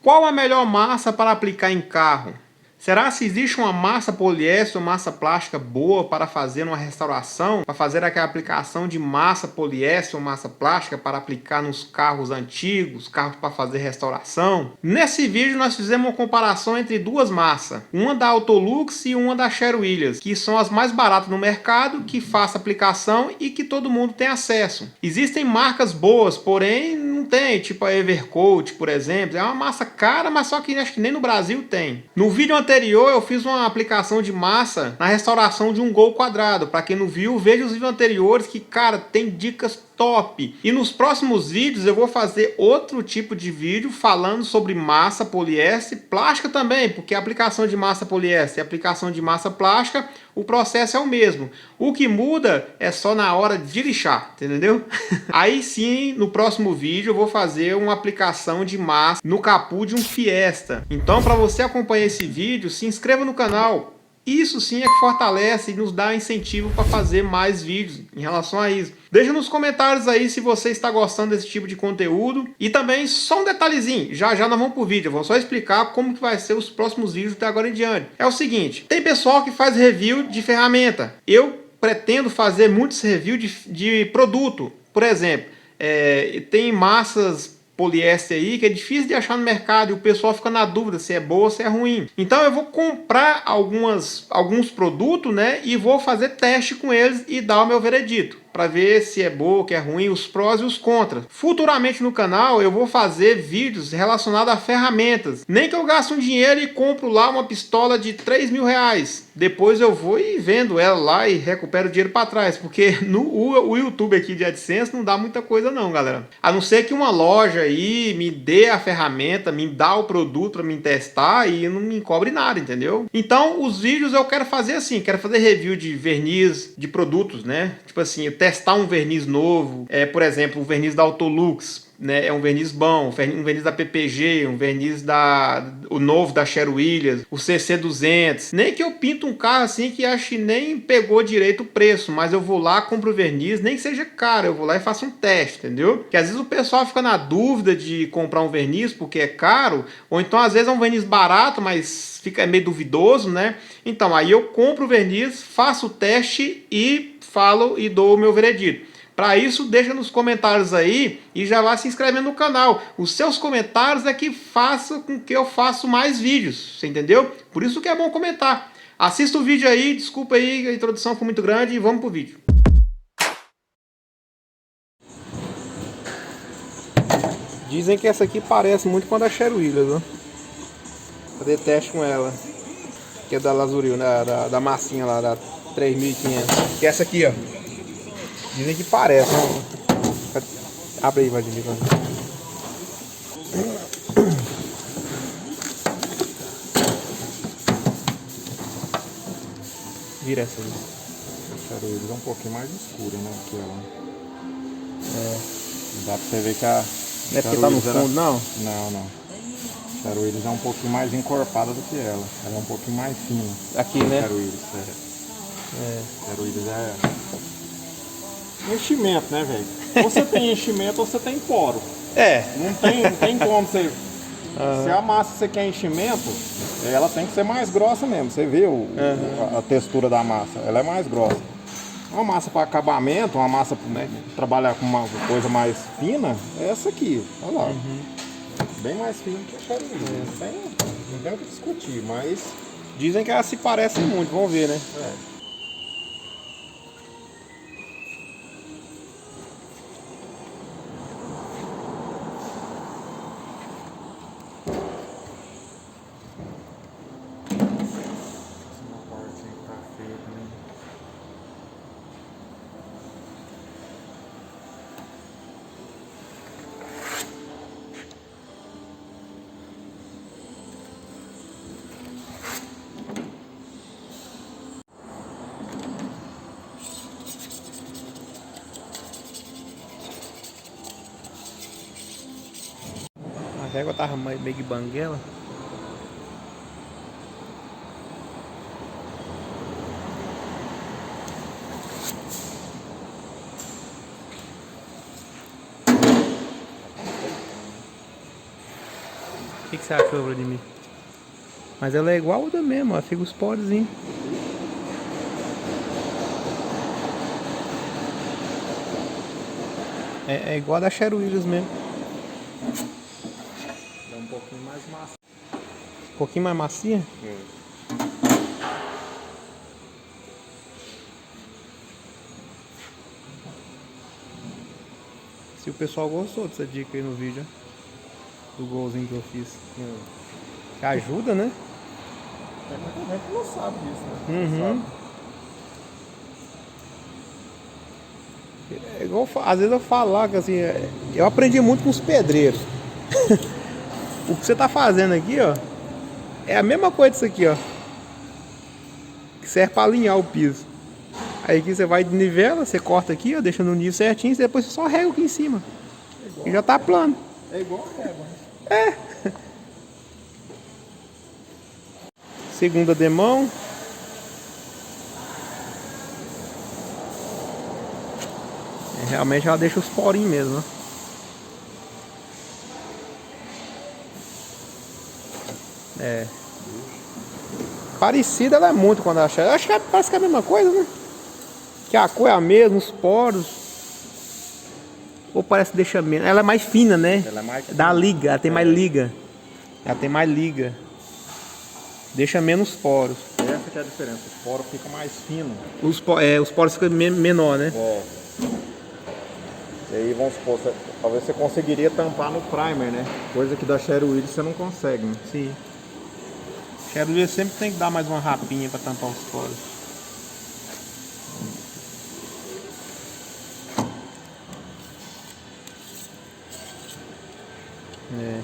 Qual a melhor massa para aplicar em carro? Será se existe uma massa poliéster ou massa plástica boa para fazer uma restauração? Para fazer aquela aplicação de massa poliéster ou massa plástica para aplicar nos carros antigos, carros para fazer restauração? Nesse vídeo nós fizemos uma comparação entre duas massas. Uma da Autolux e uma da Sherwin-Williams, que são as mais baratas no mercado, que faz aplicação e que todo mundo tem acesso. Existem marcas boas, porém não tem, tipo a Evercoat, por exemplo. É uma massa cara, mas só que acho que nem no Brasil tem. No vídeo anterior eu fiz uma aplicação de massa na restauração de um Gol quadrado. Para quem não viu, veja os vídeos anteriores que, cara, tem dicas top. E nos próximos vídeos eu vou fazer outro tipo de vídeo falando sobre massa poliéster, plástica também, porque a aplicação de massa poliéster e a aplicação de massa plástica, o processo é o mesmo. O que muda é só na hora de lixar, entendeu? Aí sim, no próximo vídeo eu vou fazer uma aplicação de massa no capô de um Fiesta. Então, para você acompanhar esse vídeo, se inscreva no canal. Isso sim é que fortalece e nos dá incentivo para fazer mais vídeos em relação a isso. Deixa nos comentários aí se você está gostando desse tipo de conteúdo. E também só um detalhezinho, já nós vamos pro vídeo, eu vou só explicar como que vai ser os próximos vídeos até agora em diante. É o seguinte, tem pessoal que faz review de ferramenta. Eu pretendo fazer muitos reviews de produto. Por exemplo, tem massas poliéster aí que é difícil de achar no mercado e o pessoal fica na dúvida se é boa ou se é ruim. Então eu vou comprar alguns produtos, né, e vou fazer teste com eles e dar o meu veredito para ver se é boa ou que é ruim, os prós e os contras. Futuramente no canal eu vou fazer vídeos relacionados a ferramentas. Nem que eu gaste um dinheiro e compro lá uma pistola de 3 mil reais. Depois eu vou e vendo ela lá e recupero o dinheiro para trás. Porque o YouTube aqui de AdSense não dá muita coisa não, galera. A não ser que uma loja aí me dê a ferramenta, me dá o produto para me testar e não me cobre nada, entendeu? Então os vídeos eu quero fazer assim, quero fazer review de verniz, de produtos, né? Tipo assim, testar um verniz novo, por exemplo, o verniz da Autolux, né, é um verniz bom, um verniz da PPG, um verniz o novo da Sherwin-Williams, o CC200. Nem que eu pinto um carro assim que acho que nem pegou direito o preço, mas eu vou lá, compro o verniz, nem que seja caro, eu vou lá e faço um teste, entendeu? Porque às vezes o pessoal fica na dúvida de comprar um verniz porque é caro, ou então às vezes é um verniz barato, mas fica meio duvidoso, né? Então aí eu compro o verniz, faço o teste e falo e dou o meu veredito. Para isso, deixa nos comentários aí e já vai se inscrevendo no canal. Os seus comentários é que façam com que eu faça mais vídeos, você entendeu? Por isso que é bom comentar. Assista o vídeo aí, desculpa aí, a introdução foi muito grande e vamos pro vídeo. Dizem que essa aqui parece muito com a da Sherwin-Williams, ó. Fazer teste com ela. Que é da Lazuril, né? da massinha lá, da 3.500. Que é essa aqui, ó. Dizem que parece, né? Abre aí, Vladimir. Vira essa aí. A Sherwin-Williams é um pouquinho mais escura, né? Que ela. Dá pra você ver que a. Não é porque tá no fundo, não? Não. A Sherwin-Williams é um pouquinho mais encorpada do que ela. Ela é um pouquinho mais fina. Aqui, né? Sherwin-Williams, Sherwin-Williams é. Enchimento, né, velho? Ou você tem enchimento ou você tem poro. Não tem como você. Se a massa você quer enchimento, ela tem que ser mais grossa mesmo. Você vê a textura da massa, ela é mais grossa. Uma massa para acabamento, uma massa para trabalhar com uma coisa mais fina, é essa aqui. Olha lá. Bem mais fina que a Sherwin-Williams. Não tem o que discutir, mas. Dizem que elas se parecem muito, vamos ver, né? A régua tava meio que banguela. que você achou, Vladimir? Mas ela é igual a outra mesmo, ó. Fica os porozinhos. É igual a da Sherwin Williams mesmo. É um pouquinho mais massa. Um pouquinho mais macia? Se o pessoal gostou dessa dica aí no vídeo, ó, do golzinho que eu fiz. Que ajuda, né? Tem muita gente que não sabe disso, né? Uhum. É igual, às vezes eu falo lá que assim, eu aprendi muito com os pedreiros. O que você tá fazendo aqui, ó, é a mesma coisa disso aqui, ó. Que serve pra alinhar o piso. Aí aqui você vai de nivela, você corta aqui, ó, deixa no nível certinho, e depois você só rega aqui em cima. E já tá plano. É igual a régua, né? É. Segunda demão. Realmente ela deixa os porinhos mesmo, né? É. Parecida ela é muito quando ela chega. Acho que parece que é a mesma coisa, né? Que a cor é a mesma, os poros. Ou parece que deixa menos. Ela é mais fina, né? Ela é mais fina. Dá liga, ela tem mais liga. Ela tem mais liga. Deixa menos poros. Essa que é a diferença. Os poros ficam mais finos. Os poros ficam menor, né? É. E aí vamos supor, talvez você conseguiria tampar no primer, né? Coisa que da Sherwin Williams você não consegue, né? Sim. Sherwin sempre tem que dar mais uma rapinha para tampar os poros. É.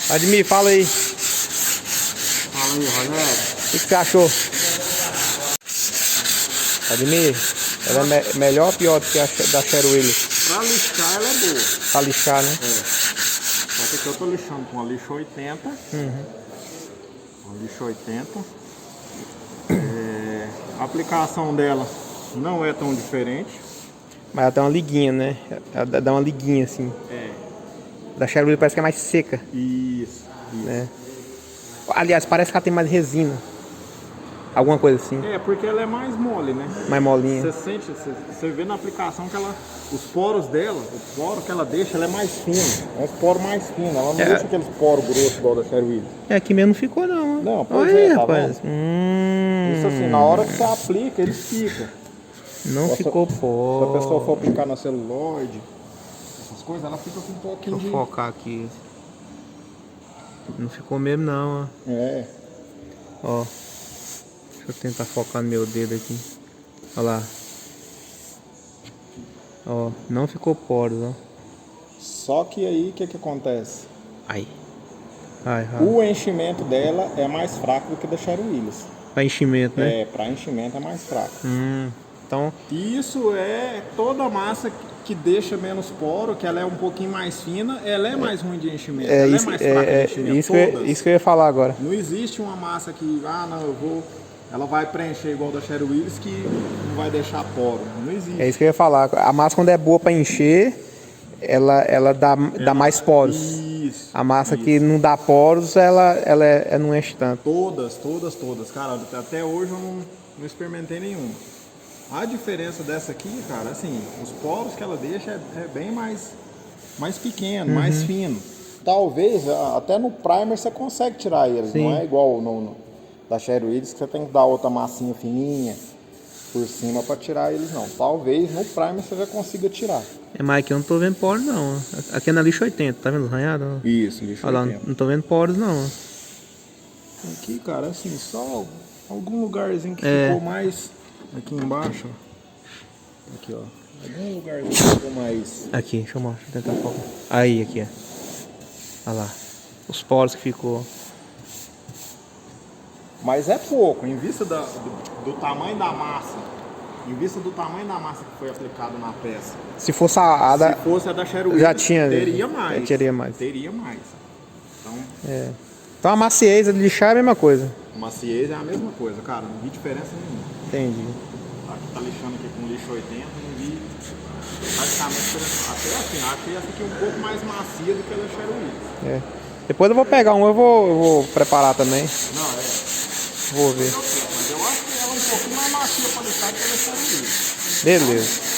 Admir, fala aí. Fala aí, Rogério. O que você achou? Admir, ela é melhor ou pior do que a da Sherwin Williams? Pra lixar ela é boa. Pra lixar, né? É. Só que aqui eu tô lixando com a lixa 80. Uma lixa 80. A aplicação dela não é tão diferente. Mas ela tem uma liguinha, né? Ela dá uma liguinha assim. É. Da Sherwin Williams parece que é mais seca. Isso. Né? Aliás, parece que ela tem mais resina. Alguma coisa assim. É, porque ela é mais mole, né? Mais molinha. Você sente, você vê na aplicação que ela, os poros dela, o poro que ela deixa, ela é mais fino. É um poro mais fino, ela não deixa aqueles poros grossos igual da Sherwin Williams. É, aqui mesmo não ficou não. Não, pois aí, é, tá rapaz. Isso assim, na hora que você aplica, ele fica. Não ficou poro. Se a pessoa for aplicar na celuloide, essas coisas, ela fica com um pouquinho Deixa eu focar aqui. Não ficou mesmo não, ó. É. Ó. Deixa eu tentar focar no meu dedo aqui. Olha lá. Ó, não ficou poros, ó. Só que aí, o que acontece? Ai. O enchimento dela é mais fraco do que da Sherwin Williams. Pra enchimento, né? É, pra enchimento é mais fraco. Então... Isso é toda a massa que deixa menos poro, que ela é um pouquinho mais fina, ela é mais ruim de enchimento. Ela isso, é mais fraca de enchimento. Isso que eu ia falar agora. Não existe uma massa que, ela vai preencher igual da Sherwin Williams que não vai deixar poro. Não existe. É isso que eu ia falar. A massa, quando é boa para encher, ela dá mais poros. Isso. A massa que não dá poros, ela não enche tanto. Todas. Cara, até hoje eu não experimentei nenhuma. A diferença dessa aqui, cara, assim, os poros que ela deixa é bem mais pequeno, mais fino. Talvez, até no primer você consegue tirar eles. Sim. Não é igual no da Sherwin Williams, que você tem que dar outra massinha fininha por cima para tirar eles, não. Talvez no primer você já consiga tirar. Mas aqui eu não tô vendo poros, não. Aqui é na lixa 80, tá vendo arranhado? Isso, lixa 80. Olha lá, não tô vendo poros, não. Aqui, cara, assim, só algum lugarzinho que ficou mais... Aqui embaixo, ó. Aqui, ó. Algum lugarzinho que ficou mais... Aqui, deixa eu mostrar, tentar focar. Aí, aqui, ó. Olha lá. Os poros que ficou. Mas é pouco, em vista do tamanho da massa. Em vista do tamanho da massa que foi aplicada na peça. Se fosse a da Sherwin já Williams, tinha, teria mais. Teria mais. Teria mais. Então... Então a maciez de lixar é a mesma coisa. Maciez é a mesma coisa, cara. Não vi diferença nenhuma. Entendi. Aqui tá lixando aqui com lixo 80, não vi praticamente diferença. Até assim, achei essa aqui um pouco mais macia do que a da Sherwin Willis. É. Depois eu vou pegar um, eu vou preparar também. Não, Vou ver. Mas eu acho que ela é um pouquinho mais macia pra lixar do que a da Sherwin Willis. Beleza.